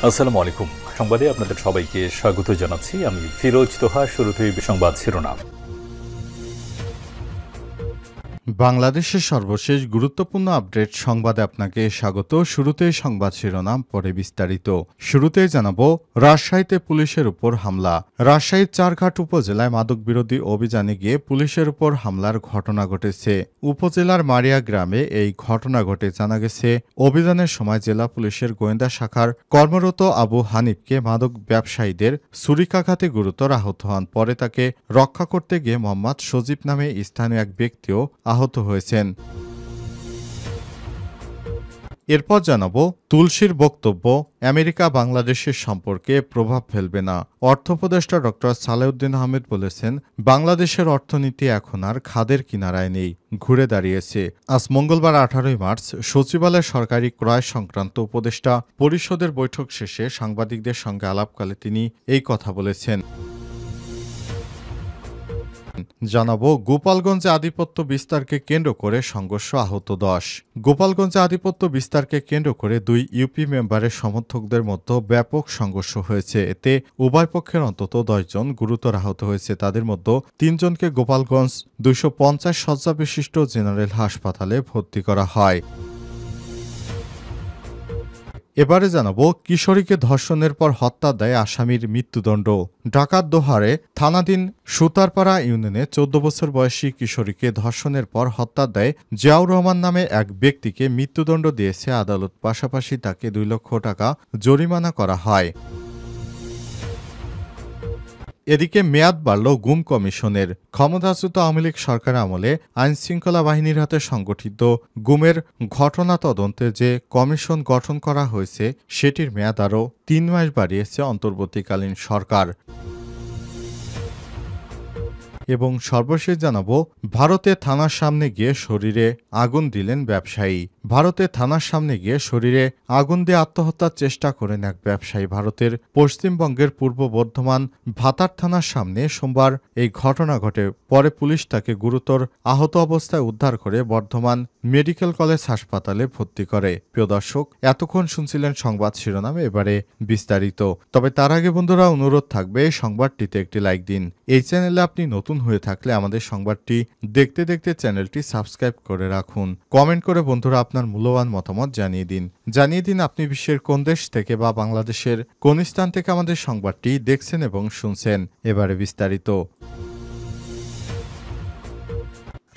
আসসালামু আলাইকুম। সংবাদে আপনাদের সবাইকে স্বাগত জানাচ্ছি। আমি ফিরোজ তোহা। শুরুতেই সংবাদ শিরোনাম। বাংলাদেশের সর্বশেষ গুরুত্বপূর্ণ আপডেট সংবাদে আপনাকে স্বাগত। শুরুতেই সংবাদ শিরোনাম, পরে বিস্তারিত। শুরুতেই জানাবো, রাজশাহীতে পুলিশের উপর হামলা। রাজশাহীর চারঘাট উপজেলায় মাদক বিরোধী অভিযানে গিয়ে পুলিশের উপর হামলার ঘটনা ঘটেছে। উপজেলার মারিয়া গ্রামে এই ঘটনা ঘটে। জানা গেছে, অভিযানের সময় জেলা পুলিশের গোয়েন্দা শাখার কর্মরত আবু হানিফকে মাদক ব্যবসায়ীদের ছুরিকাঘাতে গুরুতর আহত হন। পরে তাকে রক্ষা করতে গিয়ে মোহাম্মদ সজীব নামে স্থানীয় এক ব্যক্তিও আহত হয়েছেন। এরপর জানাবো, তুলসীর বক্তব্য, আমেরিকা বাংলাদেশের সম্পর্কে প্রভাব ফেলবে না। অর্থ উপদেষ্টা ড. সালেউদ্দিন আহমেদ বলেছেন, বাংলাদেশের অর্থনীতি এখন আর খাদের কিনারায় নেই, ঘুরে দাঁড়িয়েছে। আজ মঙ্গলবার 18 মার্চ সচিবালয়ের সরকারি ক্রয় সংক্রান্ত উপদেষ্টা পরিষদের বৈঠক শেষে সাংবাদিকদের সঙ্গে আলাপকালে তিনি এই কথা বলেছেন। জানাবো, গোপালগঞ্জে আধিপত্য বিস্তারকে কেন্দ্র করে সংঘর্ষ, আহত 10। গোপালগঞ্জে আধিপত্য বিস্তারকে কেন্দ্র করে দুই ইউপি মেম্বারের সমর্থকদের মধ্যে ব্যাপক সংঘর্ষ হয়েছে। এতে উভয় পক্ষের অন্তত 10 জন গুরুতর আহত হয়েছে। তাদের মধ্যে 3 জনকে গোপালগঞ্জ 250 শয্যা বিশিষ্ট জেনারেল হাসপাতালে ভর্তি করা হয়। এবারে জানাবো, কিশোরীকে ধর্ষণের পর হত্যা দেয় আসামির মৃত্যুদণ্ড। ঢাকার দোহারে থানাধীন সুতারপাড়া ইউনিয়নে 14 বছর বয়সী কিশোরীকে ধর্ষণের পর হত্যা দেয় জিয়াউর রহমান নামে এক ব্যক্তিকে মৃত্যুদণ্ড দিয়েছে আদালত। পাশাপাশি তাকে 2 লক্ষ টাকা জরিমানা করা হয়। এদিকে মেয়াদ বাড়ল গুম কমিশনের। ক্ষমতাচ্যুত আওয়ামী লীগ সরকার আমলে আইনশৃঙ্খলা বাহিনীর হাতে সংগঠিত গুমের ঘটনা তদন্তে যে কমিশন গঠন করা হয়েছে সেটির মেয়াদ আরও 3 মাস বাড়িয়েছে অন্তর্বর্তীকালীন সরকার। এবং সর্বশেষ জানাবো, ভারতে থানার সামনে গিয়ে শরীরে আগুন দিলেন ব্যবসায়ী। ভারতে থানার সামনে গিয়ে শরীরে আগুন দিয়ে আত্মহত্যার চেষ্টা করেন এক ব্যবসায়ী। ভারতের পশ্চিমবঙ্গের পূর্ব বর্ধমান ভাতার থানার সামনে সোমবার এই ঘটনা ঘটে। পরে পুলিশ তাকে গুরুতর আহত অবস্থায় উদ্ধার করে বর্ধমান মেডিকেল কলেজ হাসপাতালে ভর্তি করে। প্রিয় দর্শক, এতক্ষণ শুনছিলেন সংবাদ শিরোনাম, এবারে বিস্তারিত। তবে তার আগে বন্ধুরা, অনুরোধ থাকবে সংবাদটিতে একটি লাইক দিন। এই চ্যানেলে আপনি নতুন হয়ে থাকলে আমাদের সংবাদটি দেখতে দেখতে চ্যানেলটি সাবস্ক্রাইব করে রাখুন। কমেন্ট করে বন্ধুরা আপনার মূল্যবান মতামত জানিয়ে দিন আপনি বিশ্বের কোন দেশ থেকে বা বাংলাদেশের কোন স্থান থেকে আমাদের সংবাদটি দেখছেন এবং শুনছেন। এবারে বিস্তারিত।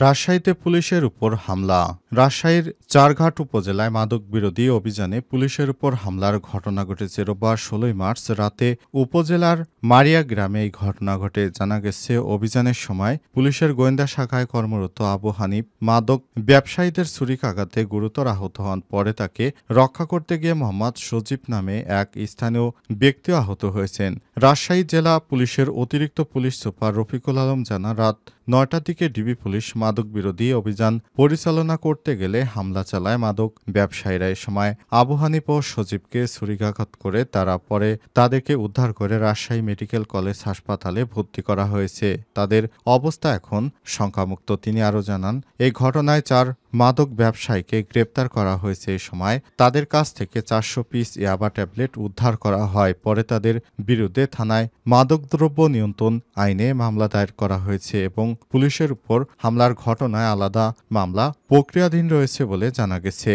রাজশাহীতে পুলিশের উপর হামলা। রাজশাহীর চারঘাট উপজেলায় মাদক বিরোধী অভিযানে পুলিশের উপর হামলার ঘটনা ঘটেছে। রোববার 16 মার্চ রাতে উপজেলার মারিয়া গ্রামে এই ঘটনা ঘটে। জানা গেছে, অভিযানের সময় পুলিশের গোয়েন্দা শাখায় কর্মরত আবু হানিফ মাদক ব্যবসায়ীদের ছুরিকাঘাতে গুরুতর আহত হন। পরে তাকে রক্ষা করতে গিয়ে মোহাম্মদ সজীব নামে এক স্থানীয় ব্যক্তিও আহত হয়েছেন। রাজশাহী জেলা পুলিশের অতিরিক্ত পুলিশ সুপার রফিকুল আলম জানান, রাত 9টার দিকে ডিবি পুলিশ মাদক বিরোধী অভিযান পরিচালনা করতে গেলে হামলা চালায় মাদক ব্যবসায়ীরা। এ সময় আবু হানিফ ও সজীবকে ছুরিকাঘাত করে তারা পরে তাদেরকে উদ্ধার করে রাজশাহী মেডিকেল কলেজ হাসপাতালে ভর্তি করা হয়েছে। তাদের অবস্থা এখন শঙ্কামুক্ত। তিনি আরও জানান, এই ঘটনায় 4 মাদক ব্যবসায়ীকে গ্রেপ্তার করা হয়েছে। এই সময় তাদের কাছ থেকে 400 পিস ইয়াবা ট্যাবলেট উদ্ধার করা হয়। পরে তাদের বিরুদ্ধে থানায় মাদকদ্রব্য নিয়ন্ত্রণ আইনে মামলা দায়ের করা হয়েছে এবং পুলিশের উপর হামলার ঘটনায় আলাদা মামলা প্রক্রিয়াধীন রয়েছে বলে জানা গেছে।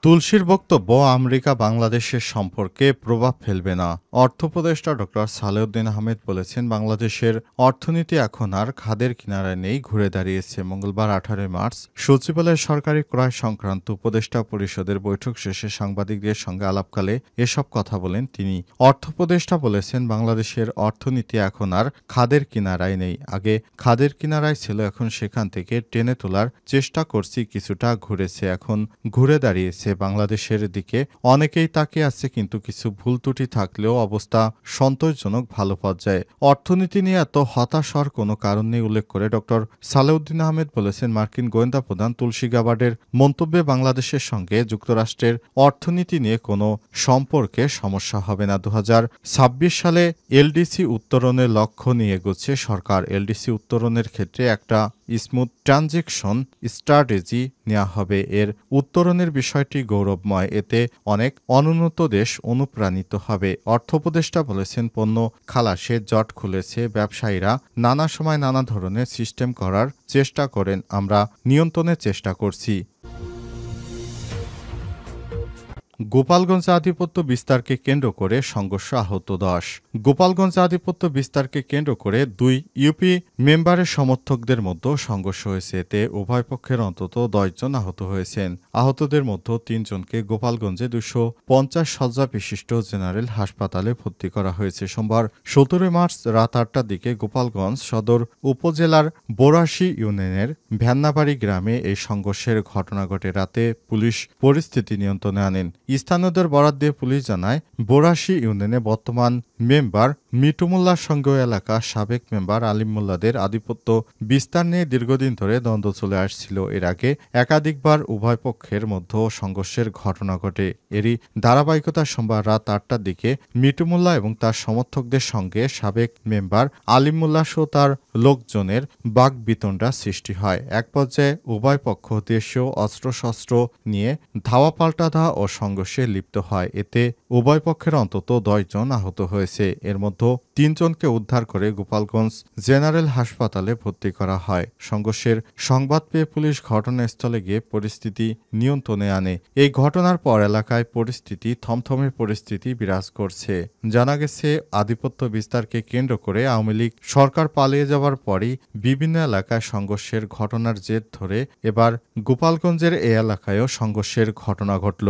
তুলসীর বক্তব্য, আমেরিকা বাংলাদেশের সম্পর্কে প্রভাব ফেলবে না। অর্থ উপদেষ্টা ড. সালেউদ্দিন আহমেদ বলেছেন, বাংলাদেশের অর্থনীতি এখন আর খাদের কিনারায় নেই, ঘুরে দাঁড়িয়েছে। মঙ্গলবার 18 মার্চ সচিবালয়ের সরকারি ক্রয় সংক্রান্ত উপদেষ্টা পরিষদের বৈঠক শেষে সাংবাদিকদের সঙ্গে আলাপকালে এসব কথা বলেন তিনি। অর্থ উপদেষ্টা বলেছেন, বাংলাদেশের অর্থনীতি এখন আর খাদের কিনারায় নেই। আগে খাদের কিনারায় ছিল, এখন সেখান থেকে টেনে তোলার চেষ্টা করছি, কিছুটা ঘুরেছে, এখন ঘুরে দাঁড়িয়েছে। বাংলাদেশের দিকে অনেকেই তাকিয়ে আছে, কিন্তু কিছু ভুল ত্রুটি থাকলেও অবস্থা সন্তোষজনক ভালো পর্যায়ে। অর্থনীতি নিয়ে এত হতাশ হওয়ার কোনো কারণ নেই উল্লেখ করে ড. সালেউদ্দিন আহমেদ বলেছেন, মার্কিন গোয়েন্দা প্রধান তুলসী গাবার্ডের মন্তব্যে বাংলাদেশের সঙ্গে যুক্তরাষ্ট্রের অর্থনীতি নিয়ে কোনো সম্পর্কে সমস্যা হবে না। 2026 সালে এলডিসি উত্তরণের লক্ষ্য নিয়ে এগোচ্ছে সরকার। এলডিসি উত্তরণের ক্ষেত্রে একটা স্মুথ ট্রানজেকশন স্ট্র্যাটেজি নেওয়া হবে। এর উত্তরণের বিষয়টি গৌরবময়, এতে অনেক অনুন্নত দেশ অনুপ্রাণিত হবে। অর্থ উপদেষ্টা বলেছেন, পণ্য খালাসে জট খুলেছে, ব্যবসায়ীরা নানা সময় নানা ধরনের সিস্টেম করার চেষ্টা করেন, আমরা নিয়ন্ত্রণের চেষ্টা করছি। গোপালগঞ্জ আধিপত্য বিস্তারকে কেন্দ্র করে সংঘর্ষ, আহত 10। গোপালগঞ্জ আধিপত্য বিস্তারকে কেন্দ্র করে 2 ইউপি মেম্বারের সমর্থকদের মধ্যে সংঘর্ষ হয়েছে। এতে উভয় পক্ষের অন্তত 10 জন আহত হয়েছেন। আহতদের মধ্যে 3 জনকে গোপালগঞ্জে 250 শয্যা বিশিষ্ট জেনারেল হাসপাতালে ভর্তি করা হয়েছে। সোমবার 17 মার্চ রাত 8টার দিকে গোপালগঞ্জ সদর উপজেলার বোরাশী ইউনিয়নের ভ্যান্নাবাড়ি গ্রামে এই সংঘর্ষের ঘটনা ঘটে। রাতে পুলিশ পরিস্থিতি নিয়ন্ত্রণে আনেন। স্থানীয়দের বরাত দিয়ে পুলিশ জানায়, বোরাশী ইউনিয়নে বর্তমান মেম্বার মিটু মোল্লার সঙ্গে এলাকার সাবেক মেম্বার আলিম মোল্লাদের আধিপত্য বিস্তার নিয়ে দীর্ঘদিন ধরে দ্বন্দ্ব চলে আসছিল। এর আগে একাধিকবার উভয় পক্ষের মধ্যে সংঘর্ষের ঘটনা ঘটে। এরই ধারাবাহিকতা সোমবার রাত 8টার দিকে মিটু মোল্লা এবং তার সমর্থকদের সঙ্গে সাবেক মেম্বার আলিম মোল্লা সহ তার লোকজনের বাকবিতণ্ডা সৃষ্টি হয়। এক পর্যায়ে উভয় পক্ষ দেশীয় অস্ত্রশস্ত্র নিয়ে ধাওয়া পাল্টা ও সংঘর্ষে লিপ্ত হয়। এতে উভয় পক্ষের অন্তত 10 জন আহত হয়েছে। এর মধ্যে 3 জনকে উদ্ধার করে গোপালগঞ্জ জেনারেল হাসপাতালে ভর্তি করা হয়। সংঘর্ষের সংবাদ পেয়ে পুলিশ ঘটনাস্থলে গিয়ে পরিস্থিতি নিয়ন্ত্রণে আনে। এই ঘটনার পর এলাকায় থমথমে পরিস্থিতি বিরাজ করছে। জানা গেছে, আধিপত্য বিস্তারকে কেন্দ্র করে আওয়ামী লীগ সরকার পালিয়ে যাওয়ার পরই বিভিন্ন এলাকায় সংঘর্ষের ঘটনার জের ধরে এবার গোপালগঞ্জের এ এলাকায়ও সংঘর্ষের ঘটনা ঘটল।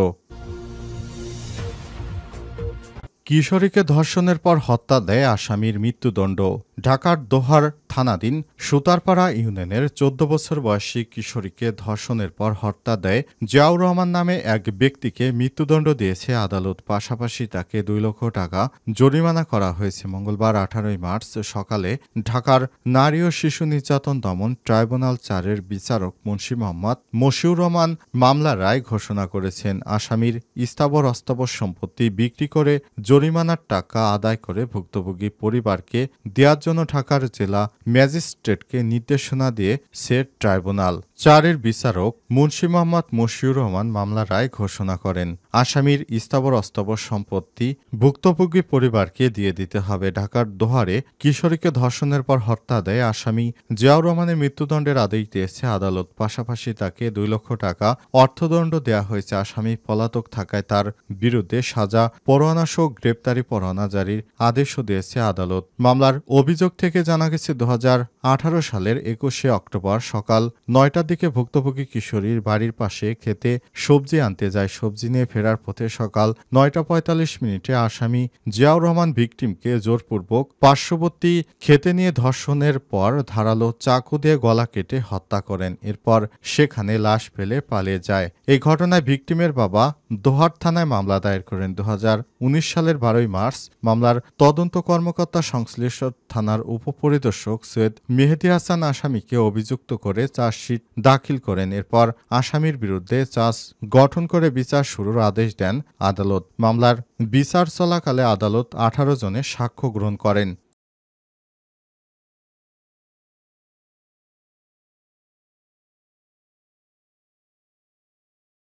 কিশোরীকে ধর্ষণের পর হত্যা দেয় আসামির মৃত্যুদণ্ড। ঢাকার দোহার থানাধীন সুতারপাড়া ইউনিয়নের 14 বছর বয়সী কিশোরীকে ধর্ষণের পর হত্যা দেয় জিয়াউর রহমান নামে এক ব্যক্তিকে মৃত্যুদণ্ড দিয়েছে আদালত। পাশাপাশি তাকে 2 লক্ষ টাকা জরিমানা করা হয়েছে। মঙ্গলবার 18 মার্চ সকালে ঢাকার নারী ও শিশু নির্যাতন দমন ট্রাইব্যুনাল 4-এর বিচারক মুন্সি মোহাম্মদ মশিউর রহমান মামলার রায় ঘোষণা করেছেন। আসামির স্থাবর অস্থাবর সম্পত্তি বিক্রি করে জরিমানার টাকা আদায় করে ভুক্তভোগী পরিবারকে দেওয়ার জন্য ঢাকার জেলা ম্যাজিস্ট্রেটকে নির্দেশনা দিয়েছে ট্রাইব্যুনাল 4-এর বিচারক মুন্সি মোহাম্মদ মশিউর রহমান মামলার রায় ঘোষণা করেন। আসামির স্থাবর অস্থাবর সম্পত্তি ভুক্তভোগী পরিবারকে দিয়ে দিতে হবে। ঢাকার দোহারে কিশোরীকে ধর্ষণের পর হত্যা দেয় আসামি জিয়াউর রহমানের মৃত্যুদণ্ডের আদেশ দিয়েছে আদালত। পাশাপাশি তাকে 2 লক্ষ টাকা অর্থদণ্ড দেওয়া হয়েছে। আসামি পলাতক থাকায় তার বিরুদ্ধে সাজা পরোয়ানা সহ গ্রেপ্তারি পরোয়ানা জারির আদেশও দিয়েছে আদালত। মামলার অভিযোগ থেকে জানা গেছে, 2018 সালের 21 অক্টোবর সকাল 9টার দিকে ভুক্তভোগী কিশোরীর বাড়ির পাশে খেতে সবজি আনতে যায়। সবজি নিয়ে ফেরার পথে সকাল 9টা 45 আসামি জিয়াউর রহমান ভিকটিমকে জোরপূর্বক পার্শ্ববর্তী খেতে নিয়ে ধর্ষণের পর ধারালো চাকু দিয়ে গলা কেটে হত্যা করেন। এরপর সেখানে লাশ ফেলে পালিয়ে যায়। এই ঘটনায় ভিকটিমের বাবা দোহার থানায় মামলা দায়ের করেন। 2019 সালের 12 মার্চ মামলার তদন্ত কর্মকর্তা সংশ্লিষ্ট থানার উপপরিদর্শক সৈয়দ মেহেদী হাসান আসামিকে অভিযুক্ত করে চার্জশিট দাখিল করেন। এরপর আসামির বিরুদ্ধে চার্জ গঠন করে বিচার শুরুর আদেশ দেন আদালত। মামলার বিচার চলাকালে আদালত 18 জনের সাক্ষ্য গ্রহণ করেন।